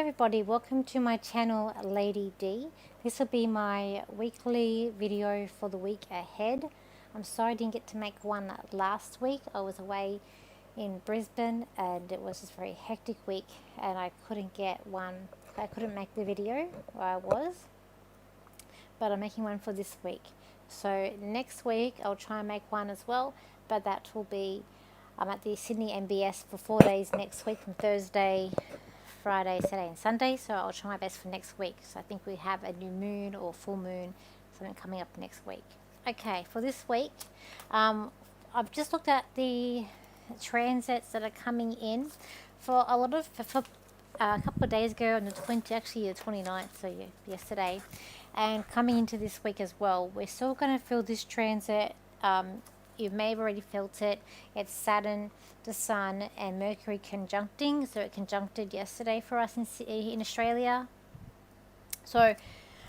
everybody, welcome to my channel Lady D. This will be my weekly video for the week ahead. I'm sorry I didn't get to make one last week. I was away in Brisbane and it was just a very hectic week and I couldn't make the video where I was, but I'm making one for this week. So next week I'll try and make one as well, but that will be I'm at the Sydney MBS for 4 days next week, from Thursday, Friday, Saturday and Sunday, so I'll try my best for next week. So I think we have a new moon or full moon, something coming up next week. Okay, for this week, I've just looked at the transits that are coming in for a lot of, a couple of days ago on the 29th, so yesterday, and coming into this week as well. We're still going to feel this transit. You may have already felt it. It's Saturn, the Sun, and Mercury conjuncting. So it conjuncted yesterday for us in Australia. So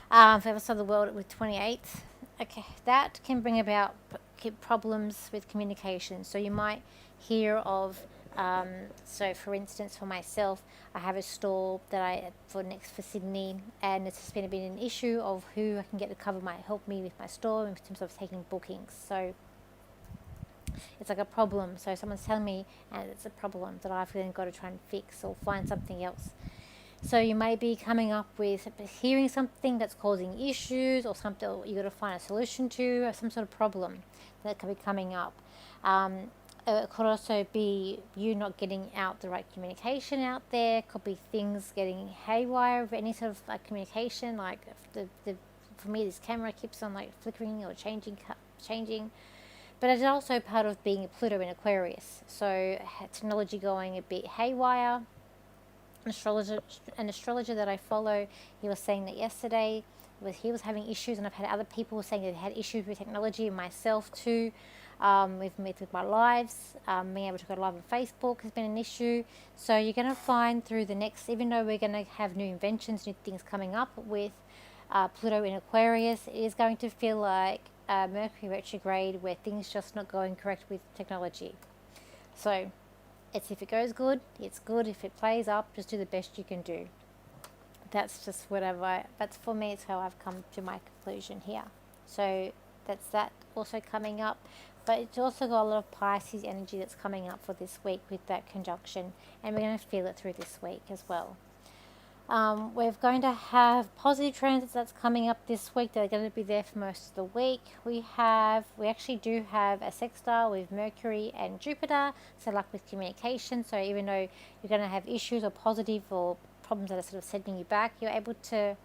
for the rest of the world with 28th. Okay, that can bring about problems with communication. So you might hear of, so for instance, for myself, I have a store that for Sydney, and it's just been a bit an issue of who I can get to help me with my store in terms of taking bookings. So it's like a problem. So someone's telling me and it's a problem that I've then got to try and fix or find something else. So you may be coming up with hearing something that's causing issues, or something you've got to find a solution to, or some sort of problem that could be coming up. It could also be you not getting out the right communication out there. Could be things getting haywire with any sort of communication, like for me this camera keeps on flickering or changing. But it's also part of being a Pluto in Aquarius. So technology going a bit haywire. An astrologer that I follow, he was saying that yesterday he was having issues, and I've had other people saying that they had issues with technology, and myself too, with my lives. Being able to go live on Facebook has been an issue. So you're going to find through the next, even though we're going to have new inventions, new things coming up with Pluto in Aquarius, it is going to feel like Mercury retrograde, where things just not going correct with technology. So it's, if it goes good, it's good. If it plays up, just do the best you can do. That's just that's for me, it's how I've come to my conclusion here. So that's that also coming up. But it's also got a lot of Pisces energy that's coming up for this week with that conjunction, and we're going to feel it through this week as well. We're going to have positive transits that's coming up this week. They're going to be there for most of the week. We actually do have a sextile with Mercury and Jupiter, so luck with communication. So even though you're going to have issues or positive or problems that are sort of setting you back, you're able to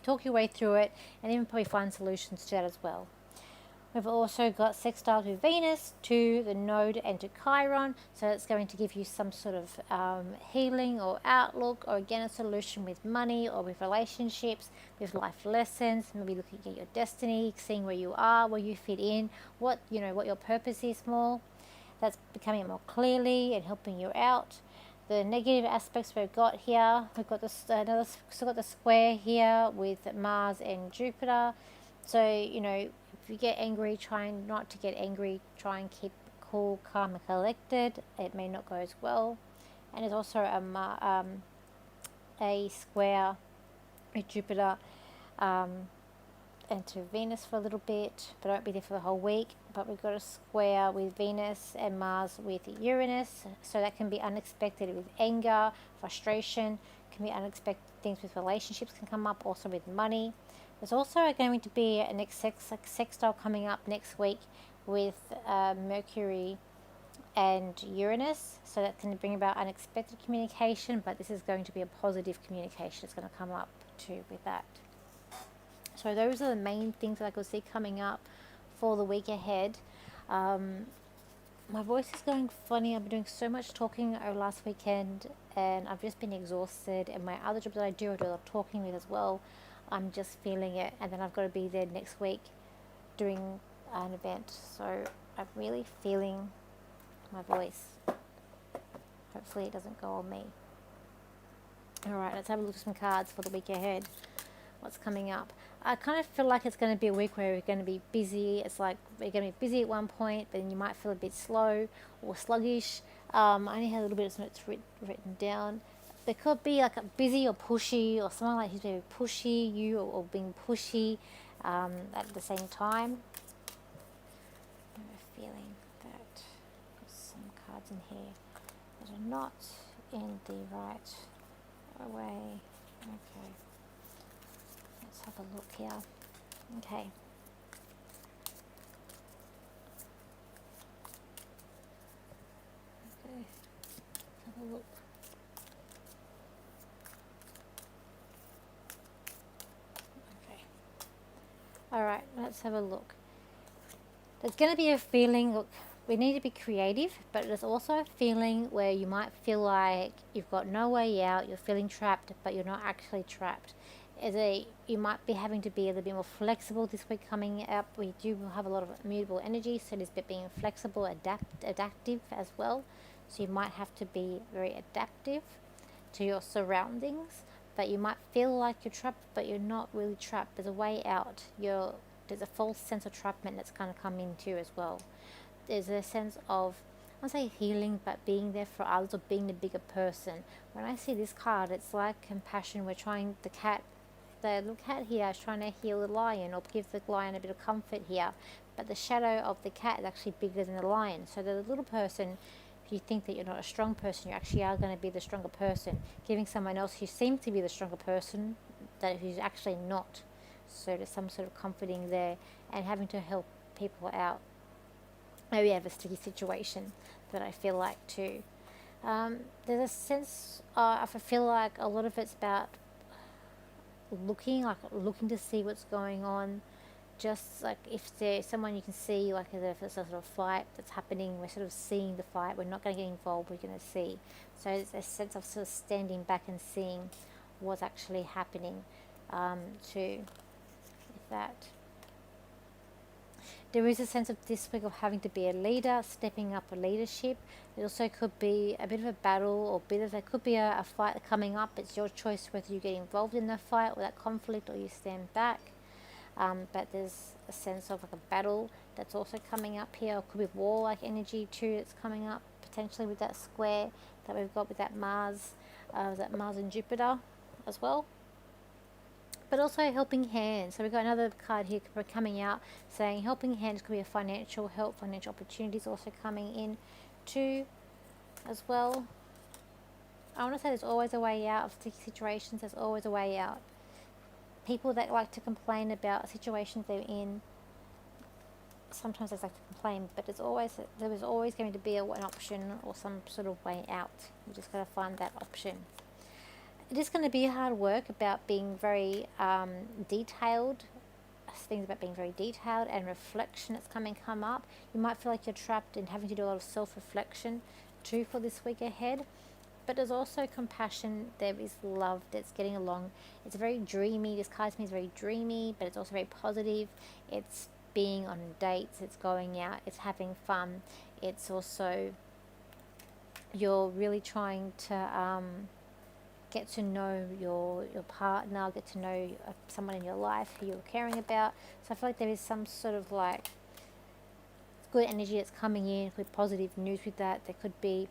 talk your way through it, and even probably find solutions to that as well. We've also got sextiles with Venus to the node and to Chiron, so it's going to give you some sort of healing or outlook, or again a solution with money or with relationships, with life lessons, maybe looking at your destiny, seeing where you are, where you fit in, what your purpose is more. That's becoming more clearly and helping you out. The negative aspects we've got here, we've got still got the square here with Mars and Jupiter. So if you get angry, try not to get angry. Try and keep cool, calm, and collected. It may not go as well. And there's also a square with Jupiter and to Venus for a little bit, but I won't be there for the whole week. But we've got a square with Venus and Mars with Uranus, so that can be unexpected with anger, frustration. Can be unexpected things with relationships can come up, also with money. There's also going to be a next sextile coming up next week with Mercury and Uranus. So that's going to bring about unexpected communication, but this is going to be a positive communication. It's going to come up too with that. So those are the main things that I could see coming up for the week ahead. My voice is going funny. I've been doing so much talking over last weekend, and I've just been exhausted. And my other job that I do a lot of talking with as well. I'm just feeling it, and then I've got to be there next week doing an event, so I'm really feeling my voice. Hopefully it doesn't go on me. Alright, let's have a look at some cards for the week ahead. What's coming up? I kind of feel like it's going to be a week where we're going to be busy. It's like we're going to be busy at one point, but then you might feel a bit slow or sluggish. I only had a little bit of notes written down. There could be like a busy or pushy, or someone like who's very pushy, you or being pushy at the same time. I have a feeling that there's some cards in here that are not in the right way. Okay, let's have a look here. Okay. Okay, let's have a look. Okay. Alright, let's have a look. There's going to be a feeling, look, we need to be creative, but there's also a feeling where you might feel like you've got no way out, you're feeling trapped, but you're not actually trapped. You might be having to be a little bit more flexible this week coming up. We do have a lot of mutable energy, so there's a bit being flexible, adaptive as well. So you might have to be very adaptive to your surroundings, but you might feel like you're trapped, but you're not really trapped. There's a way out. There's a false sense of trappment that's going to come into as well. There's a sense of, I won't say healing, but being there for others or being the bigger person. When I see this card, it's like compassion. The little cat here is trying to heal the lion or give the lion a bit of comfort here, but the shadow of the cat is actually bigger than the lion. So the little person, if you think that you're not a strong person, you actually are going to be the stronger person, giving someone else who seems to be the stronger person who's actually not. So there's some sort of comforting there, and having to help people out. Maybe you have a sticky situation that I feel like too. There's a sense I feel like a lot of it's about looking to see what's going on. Just like if there's someone you can see, like if there's a sort of fight that's happening, we're sort of seeing the fight. We're not going to get involved. We're going to see. So it's a sense of sort of standing back and seeing what's actually happening too. With that, there is a sense of this week of having to be a leader, stepping up a leadership. It also could be a bit of a battle, or there could be a fight coming up. It's your choice whether you get involved in the fight or that conflict, or you stand back. But there's a sense of like a battle that's also coming up here. It could be war-like energy too that's coming up, potentially with that square that we've got with that Mars and Jupiter as well. But also helping hands. So we've got another card here coming out saying helping hands could be a financial help, financial opportunities also coming in too as well. I want to say there's always a way out of sticky situations. There's always a way out. People that like to complain about situations they're in, sometimes they like to complain, but there is always going to be an option or some sort of way out. You just got to find that option. It is going to be hard work about being very detailed. Things about being very detailed and reflection that's come up. You might feel like you're trapped and having to do a lot of self-reflection too for this week ahead. But there's also compassion. There is love that's getting along. It's very dreamy. This card to me is very dreamy, but it's also very positive. It's being on dates. It's going out. It's having fun. It's also you're really trying to get to know your partner, get to know someone in your life who you're caring about. So I feel like there is some sort of like good energy that's coming in with positive news with that. There could be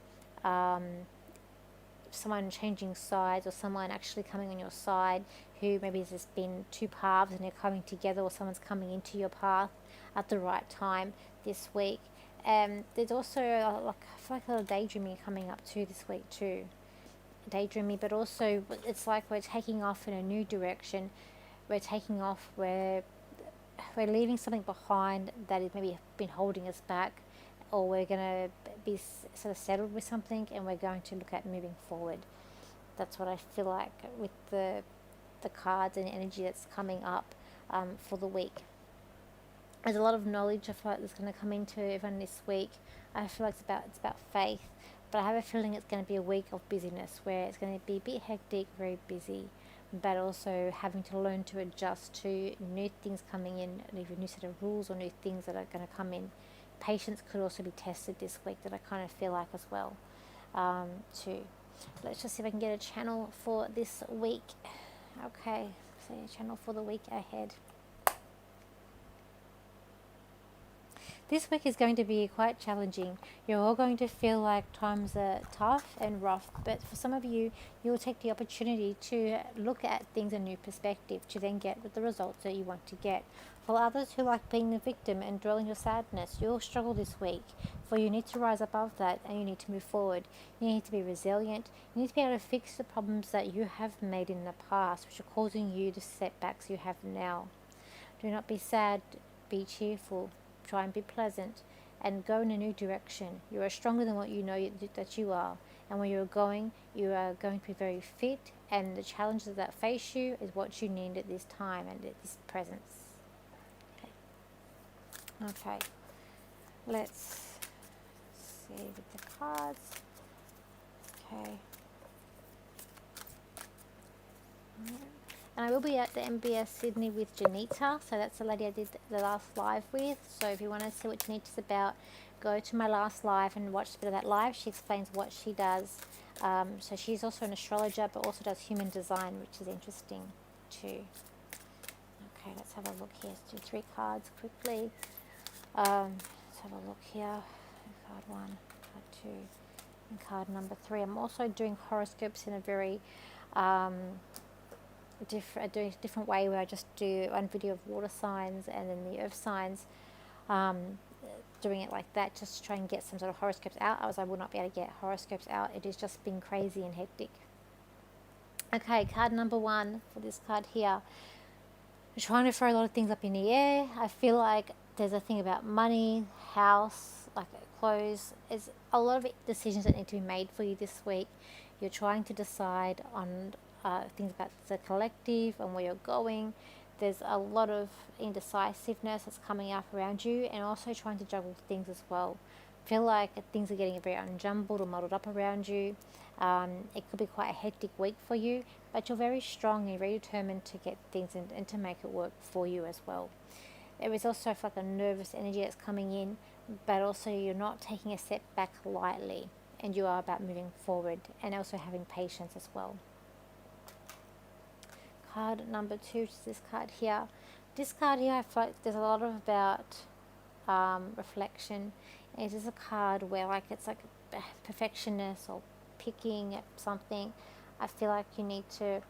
someone changing sides, or someone actually coming on your side who maybe has just been two paths and they're coming together, or someone's coming into your path at the right time this week. There's also I feel like a little daydreaming coming up too this week too. Daydreaming, but also it's like we're taking off in a new direction. We're taking off, we're leaving something behind that has maybe been holding us back, or we're going to be sort of settled with something and we're going to look at moving forward. That's what I feel like with the cards and energy that's coming up for the week. There's a lot of knowledge I feel like that's going to come into everyone this week. I feel like it's about faith, but I have a feeling it's going to be a week of busyness where it's going to be a bit hectic, very busy, but also having to learn to adjust to new things coming in, either a new set of rules or new things that are going to come in. Patience could also be tested this week, that I kind of feel like as well too. Let's just see if I can get a channel for this week. Okay, so a channel for the week ahead. This week is going to be quite challenging. You're all going to feel like times are tough and rough, but for some of you, you'll take the opportunity to look at things in a new perspective to then get the results that you want to get. For others who like being the victim and dwelling your sadness, you'll struggle this week. For you need to rise above that and you need to move forward. You need to be resilient. You need to be able to fix the problems that you have made in the past, which are causing you the setbacks you have now. Do not be sad, be cheerful, try and be pleasant, and go in a new direction. You are stronger than what you know that you are. And where you're going, you are going to be very fit, and the challenges that face you is what you need at this time and at this presence. Okay, let's see with the cards. Okay. And I will be at the MBS Sydney with Janita, so that's the lady I did the last live with. So if you want to see what Janita's about, go to my last live and watch a bit of that live. She explains what she does. So she's also an astrologer, but also does human design, which is interesting too. Okay, let's have a look here. Let's do 3 cards quickly. Let's have a look here. Card 1, card 2, and card number 3. I'm also doing horoscopes in a very different way, where I just do one video of water signs and then the earth signs, doing it like that just to try and get some sort of horoscopes out. Otherwise I will not be able to get horoscopes out. It has just been crazy and hectic. Okay, card number 1 for this card here. I'm trying to throw a lot of things up in the air. I feel like there's a thing about money, house, like clothes. There's a lot of decisions that need to be made for you this week. You're trying to decide on things about the collective and where you're going. There's a lot of indecisiveness that's coming up around you, and also trying to juggle things as well. Feel like things are getting very unjumbled or muddled up around you. It could be quite a hectic week for you, but you're very strong and very determined to get things in, and to make it work for you as well. There is also like a nervous energy that's coming in, but also you're not taking a step back lightly, and you are about moving forward and also having patience as well. Card number 2, which is this card here. This card here, I feel like there's a lot of about reflection. It is a card where like it's like a perfectionist or picking at something. I feel like you need to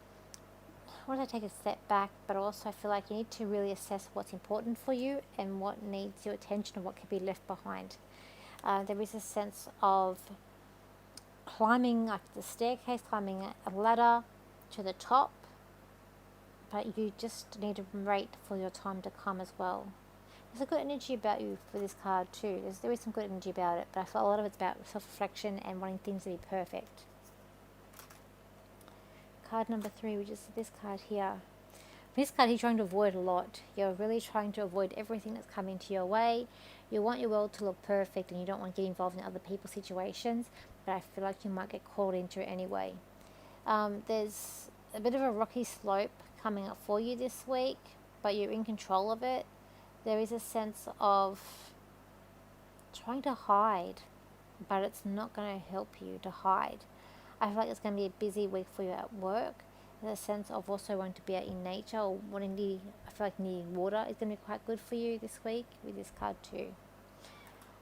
take a step back, but also I feel like you need to really assess what's important for you and what needs your attention and what can be left behind. There is a sense of climbing like the staircase, climbing a ladder to the top, but you just need to wait for your time to come as well. There's a good energy about you for this card too. There is some good energy about it, but I feel a lot of it's about self-reflection and wanting things to be perfect. Card number 3, which is this card here. This card you're trying to avoid a lot. You're really trying to avoid everything that's coming to your way. You want your world to look perfect, and you don't want to get involved in other people's situations, but I feel like you might get caught into it anyway. There's a bit of a rocky slope coming up for you this week, but you're in control of it. There is a sense of trying to hide, but it's not going to help you to hide. I feel like it's going to be a busy week for you at work. There's a sense of also wanting to be out in nature, or I feel like needing water is going to be quite good for you this week with this card too.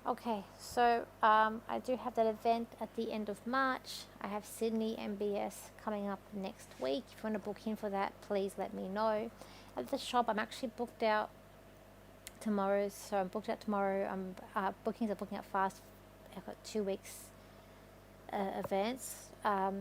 Okay, so I do have that event at the end of March. I have Sydney MBS coming up next week. If you want to book in for that, please let me know. At the shop, I'm actually booked out tomorrow, so I'm booked out tomorrow. Bookings are booking out fast. I've got 2 weeks advance.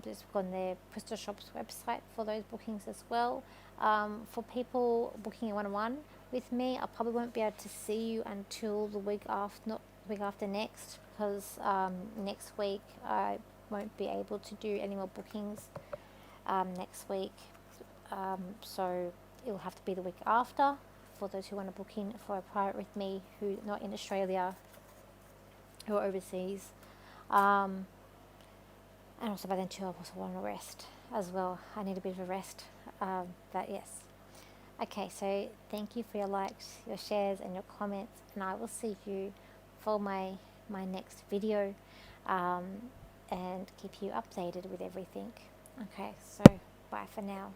Just on their Crystal Shop's website for those bookings as well. For people booking a one-on-one with me, I probably won't be able to see you until the week after, not the week after next, because next week I won't be able to do any more bookings next week. So it'll have to be the week after for those who want to book in for a private with me, who are not in Australia, who are overseas. And also by then too, I also want to rest as well. I need a bit of a rest. But yes. Okay, so thank you for your likes, your shares and your comments, and I will see you for my next video, and keep you updated with everything. Okay, so bye for now.